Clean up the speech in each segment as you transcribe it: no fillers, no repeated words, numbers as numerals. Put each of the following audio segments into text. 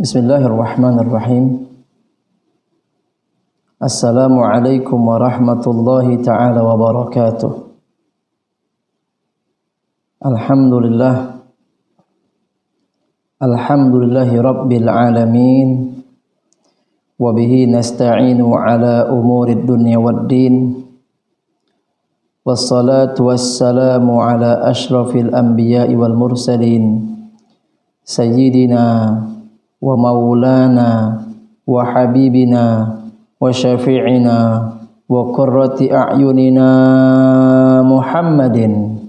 Bismillahirrahmanirrahim. Assalamualaikum warahmatullahi ta'ala wabarakatuh. Alhamdulillahi rabbil alamin. Wabihi nasta'inu ala umurid dunya waddin. Wassalatu wassalamu ala ashrafil anbiya'i wal mursalin. Sayyidina wa maulana wa habibina wa syafi'ina wa qurrati a'yunina Muhammadin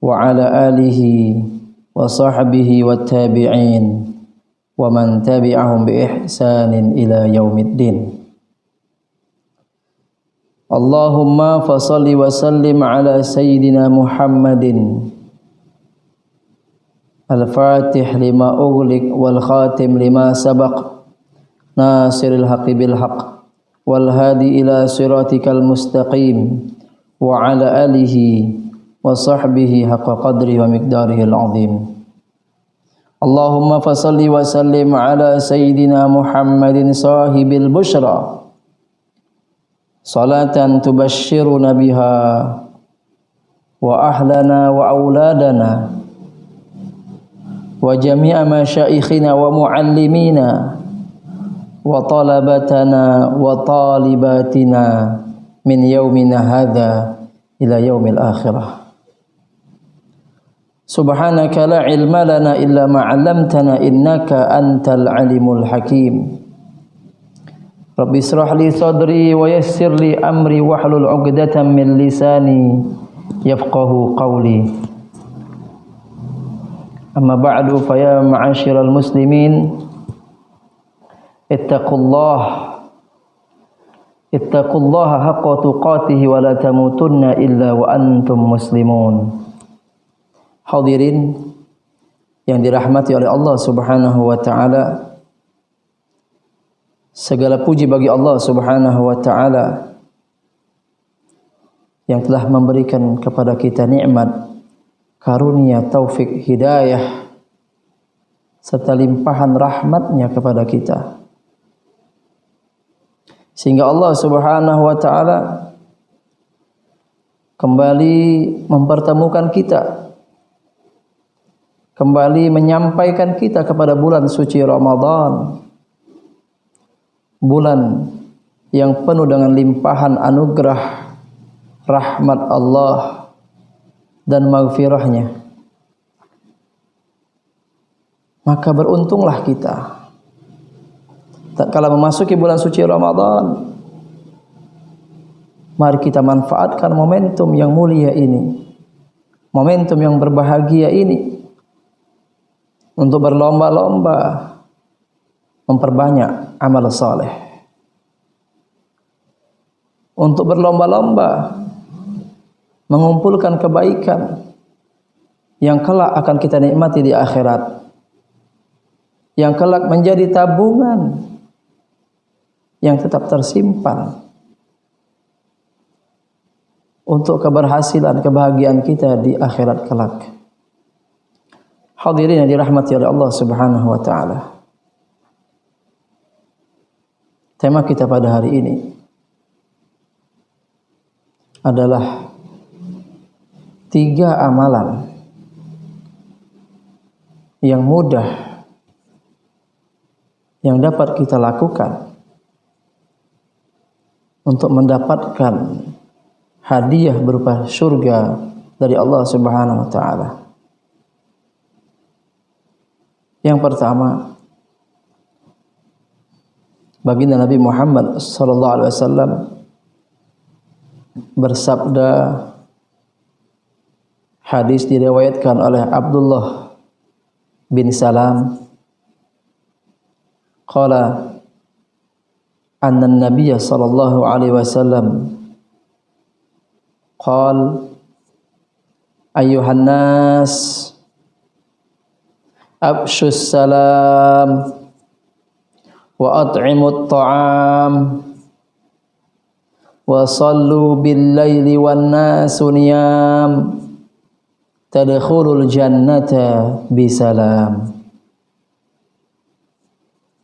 wa ala alihi wa sahbihi wa tabi'in wa man tabi'ahum bi ihsanin ila yaumiddin. Allahumma fasalli wa sallim ala sayyidina Muhammadin Al-Fatih lima ughliq wal khatim lima sabaq nasiril haqqi bil haqq wal hadi ila siratikal mustaqim wa ala alihi wa sahbihi haqqa qadri wa miqdarihi al-azim. Allahumma fasalli wa sallim ala sayyidina Muhammadin sahibil bushra salatan tubashshiruna biha wa ahlana wa auladana wa jami'a masyaikhina wa muallimina wa talabatana wa talibatina min yaumina hadha ila yaumil akhirah. Subhanaka la ilma lana illa ma 'allamtana innaka antal alimul hakim. Rabbi israh li sadri wa yassir li amri wahlul 'uqdatam min lisani yafqahu qawli. Amma ba'du fa ya ma'asyiral muslimin ittaqullaha haqqa tuqatih wa la tamutunna illa wa antum muslimun. Hadirin yang dirahmati oleh Allah Subhanahu wa taala, segala puji bagi Allah Subhanahu wa taala yang telah memberikan kepada kita nikmat, karunia, taufik, hidayah serta limpahan rahmatnya kepada kita, sehingga Allah Subhanahu wa ta'ala kembali mempertemukan kita, kembali menyampaikan kita kepada bulan suci Ramadan, bulan yang penuh dengan limpahan anugerah rahmat Allah dan maghfirahnya. Maka beruntunglah kita tatkala memasuki bulan suci Ramadan. Mari kita manfaatkan momentum yang mulia ini, momentum yang berbahagia ini, untuk berlomba-lomba memperbanyak amal saleh, untuk berlomba-lomba mengumpulkan kebaikan yang kelak akan kita nikmati di akhirat, yang kelak menjadi tabungan yang tetap tersimpan untuk keberhasilan, kebahagiaan kita di akhirat kelak. Hadirin yang dirahmati oleh Allah Subhanahu wa taala. Tema kita pada hari ini adalah 3 amalan yang mudah yang dapat kita lakukan untuk mendapatkan hadiah berupa surga dari Allah Subhanahu wa taala. Yang pertama, baginda Nabi Muhammad sallallahu alaihi wasallam bersabda, hadis diriwayatkan oleh Abdullah bin Salam, qala anna an-nabiy sallallahu alaihi wasallam qala ayyuhan nas abshus salam wa at'imut ta'am wa sallu bil laili wan nasu niyam tadkhulul jannata bisalam.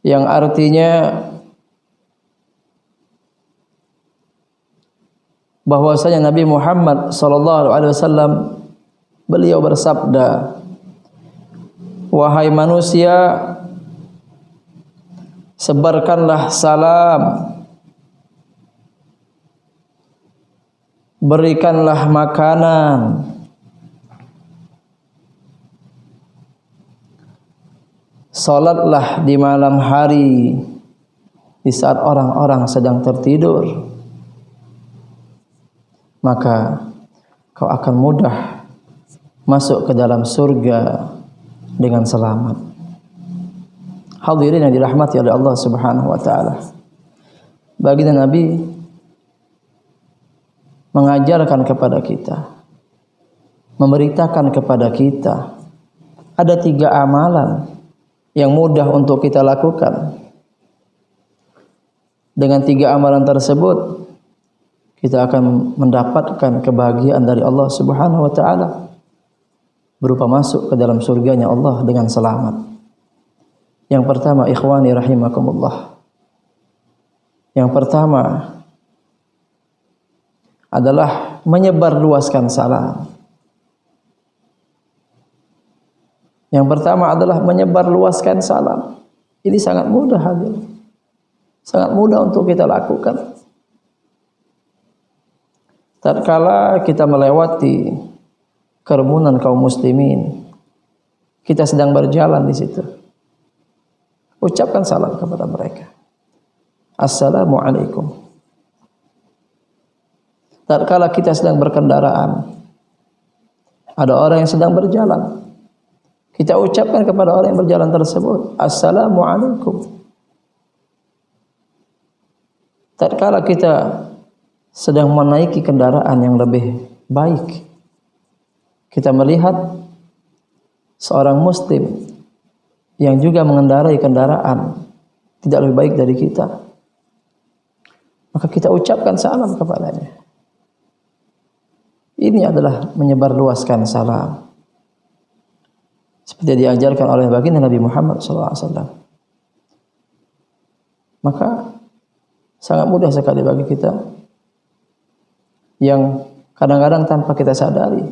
yang artinya bahwasanya Nabi Muhammad SAW beliau bersabda, wahai manusia, sebarkanlah salam, berikanlah makanan, salatlah di malam hari di saat orang-orang sedang tertidur, maka kau akan mudah masuk ke dalam surga dengan selamat. Hadirin yang dirahmati oleh Allah Subhanahu wa taala. Baginda Nabi mengajarkan kepada kita, memberitakan kepada kita ada 3 amalan yang mudah untuk kita lakukan. Dengan 3 amalan tersebut kita akan mendapatkan kebahagiaan dari Allah Subhanahu wa taala berupa masuk ke dalam surganya Allah dengan selamat. Yang pertama, ikhwani rahimakumullah. Yang pertama adalah menyebarluaskan salam. Yang pertama adalah menyebarluaskan salam. Ini sangat mudah, hadirin. Sangat mudah untuk kita lakukan. Tatkala kita melewati kerumunan kaum muslimin, kita sedang berjalan di situ, ucapkan salam kepada mereka. Assalamualaikum. Tatkala kita sedang berkendaraan, ada orang yang sedang berjalan, kita ucapkan kepada orang yang berjalan tersebut, Assalamualaikum. Tatkala kita sedang menaiki kendaraan yang lebih baik, kita melihat seorang muslim yang juga mengendarai kendaraan tidak lebih baik dari kita, maka kita ucapkan salam kepadanya. Ini adalah menyebarluaskan salam, seperti diajarkan oleh baginda Nabi Muhammad SAW. Maka sangat mudah sekali bagi kita yang kadang-kadang tanpa kita sadari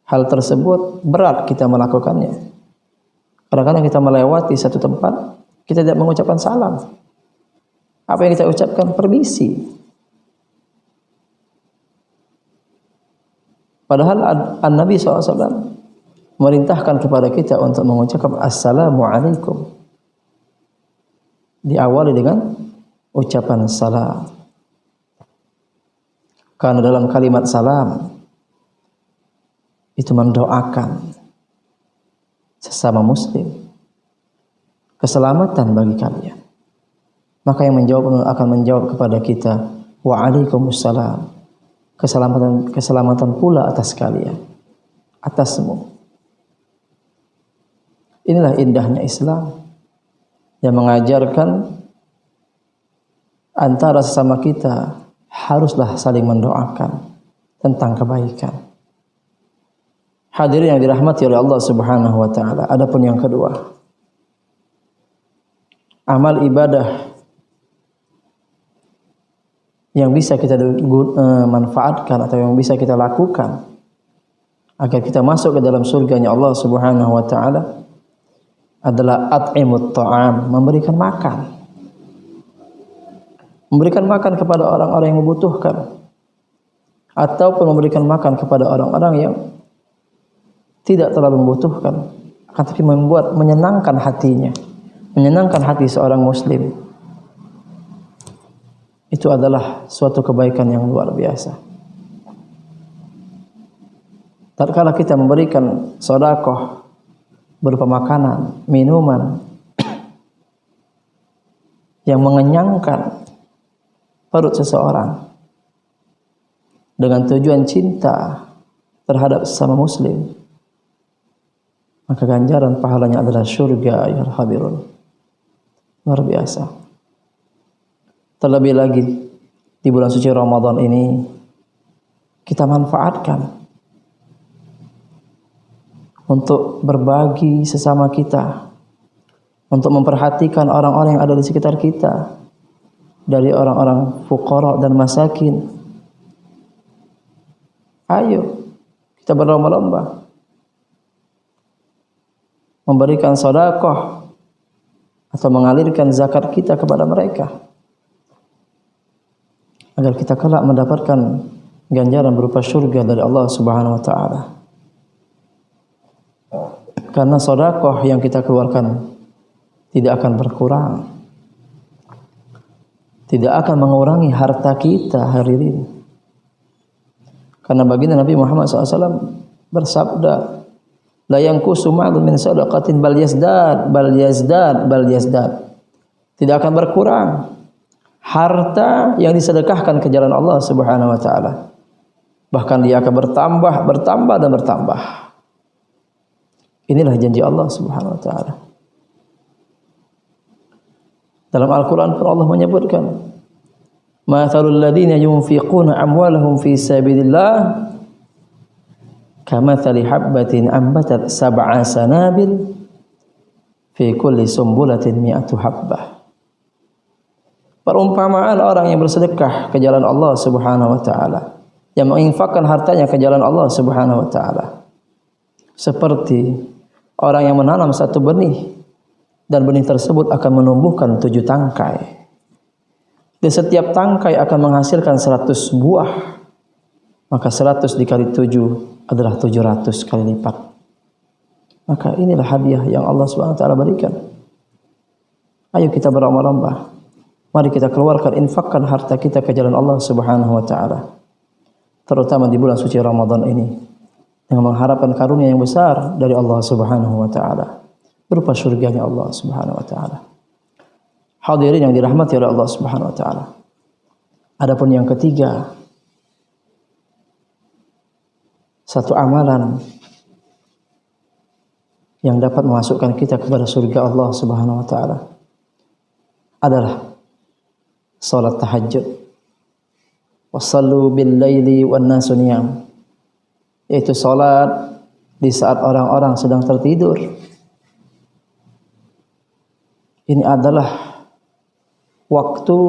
hal tersebut berat kita melakukannya. Kadang-kadang kita melewati satu tempat, kita tidak mengucapkan salam. Apa yang kita ucapkan? Permisi. Padahal Nabi SAW merintahkan kepada kita untuk mengucapkan Assalamualaikum. Diawali dengan ucapan salam. Karena dalam kalimat salam itu mendoakan sesama muslim keselamatan bagi kalian. Maka yang menjawab akan menjawab kepada kita, waalaikumsalam, keselamatan pula atas kalian, atasmu. Inilah indahnya Islam yang mengajarkan antara sesama kita haruslah saling mendoakan tentang kebaikan. Hadirin yang dirahmati oleh Allah Subhanahu wa taala. Adapun yang kedua, amal ibadah yang bisa kita manfaatkan atau yang bisa kita lakukan agar kita masuk ke dalam surganya Allah Subhanahu wa taala adalah at'imut ta'am, memberikan makan. Memberikan makan kepada orang-orang yang membutuhkan, ataupun memberikan makan kepada orang-orang yang tidak terlalu membutuhkan, akan tapi menyenangkan hatinya, menyenangkan hati seorang muslim. Itu adalah suatu kebaikan yang luar biasa. Tatkala kita memberikan sedekah berupa makanan, minuman yang mengenyangkan perut seseorang dengan tujuan cinta terhadap sesama muslim, maka ganjaran pahalanya adalah surga ya hadirun. Luar biasa. Terlebih lagi di bulan suci Ramadan ini kita manfaatkan untuk berbagi sesama kita, untuk memperhatikan orang-orang yang ada di sekitar kita, dari orang-orang fuqara dan masakin. Ayo kita berlomba-lomba memberikan sedekah atau mengalirkan zakat kita kepada mereka, agar kita kelak mendapatkan ganjaran berupa surga dari Allah Subhanahu wa taala. Karena sedekah yang kita keluarkan tidak akan berkurang, tidak akan mengurangi harta kita hari ini. Karena baginda Nabi Muhammad SAW bersabda, la yanqusu ma'dun min sadaqatin bal yazdad bal yazdad bal yazdad. Tidak akan berkurang harta yang disedekahkan ke jalan Allah Subhanahu wa taala. Bahkan dia akan bertambah, bertambah dan bertambah. Inilah janji Allah Subhanahu wa taala. Dalam Al-Qur'an pun Allah menyebutkan, mathalul ladzina yunfiquna amwalahum fi sabilillah kamathali habbatin ambatat sab'a sanabil fi kulli sumbulatin mi'atu habbah. Perumpamaan orang yang bersedekah ke jalan Allah Subhanahu wa taala, yang menginfakkan hartanya ke jalan Allah Subhanahu wa taala, seperti orang yang menanam satu benih dan benih tersebut akan menumbuhkan 7 tangkai. Di setiap tangkai akan menghasilkan 100 buah. Maka 100 dikali 7 adalah 700 kali lipat. Maka inilah hadiah yang Allah Subhanahu wa taala berikan. Ayo kita berlomba-lomba. Mari kita keluarkan, infakkan harta kita ke jalan Allah Subhanahu wa taala. Terutama di bulan suci Ramadan ini, dengan mengharapkan karunia yang besar dari Allah Subhanahu wa taala, berupa surganya Allah Subhanahu wa taala. Hadirin yang dirahmati oleh Allah Subhanahu wa taala. Adapun yang ketiga, satu amalan yang dapat memasukkan kita kepada surga Allah Subhanahu wa taala adalah salat tahajud. Wassallu bil laili wan nasu niyam. Yaitu salat di saat orang-orang sedang tertidur. Ini adalah waktu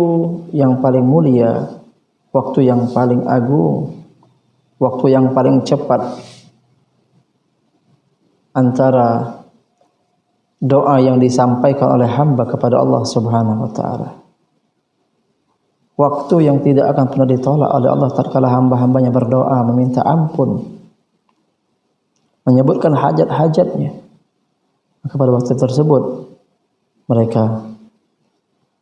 yang paling mulia, waktu yang paling agung, waktu yang paling cepat antara doa yang disampaikan oleh hamba kepada Allah Subhanahu wa taala. Waktu yang tidak akan pernah ditolak oleh Allah tatkala hamba-hambanya berdoa meminta ampun, menyebutkan hajat-hajatnya. Maka pada waktu tersebut mereka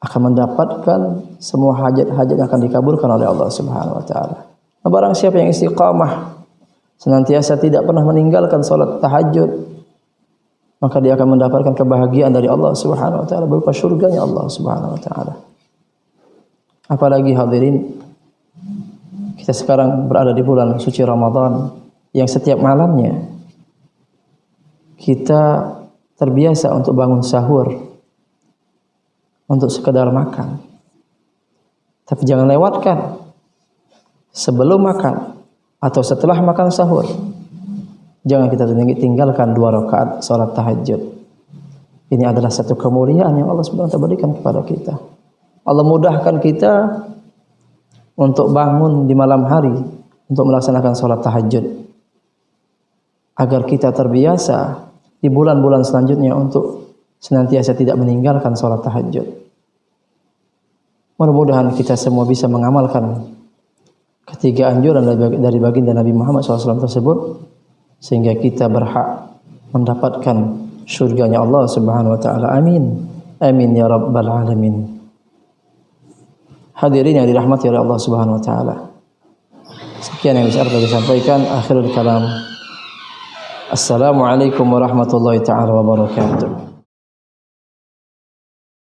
akan mendapatkan semua hajat-hajat yang akan dikabulkan oleh Allah Subhanahu wa taala. Barang siapa yang istiqamah, senantiasa tidak pernah meninggalkan salat tahajud, maka dia akan mendapatkan kebahagiaan dari Allah Subhanahu wa taala berupa surganya Allah Subhanahu wa taala. Apalagi hadirin, kita sekarang berada di bulan suci Ramadan yang setiap malamnya kita terbiasa untuk bangun sahur untuk sekedar makan. Tapi jangan lewatkan sebelum makan atau setelah makan sahur, jangan kita tinggalkan 2 rakaat salat tahajud. Ini adalah satu kemuliaan yang Allah Subhanahu wa taala berikan kepada kita. Allah mudahkan kita untuk bangun di malam hari untuk melaksanakan salat tahajud, agar kita terbiasa di bulan-bulan selanjutnya untuk senantiasa tidak meninggalkan salat tahajud. Mudah-mudahan kita semua bisa mengamalkan ketiga anjuran dari baginda Nabi Muhammad SAW tersebut, sehingga kita berhak mendapatkan surganya Allah Subhanahu wa taala. Amin. Amin ya rabbal alamin. Hadirin yang dirahmati oleh Allah Subhanahu wa taala. Sekian yang bisa saya sampaikan. Akhirul kalam. Assalamualaikum warahmatullahi taala wabarakatuh.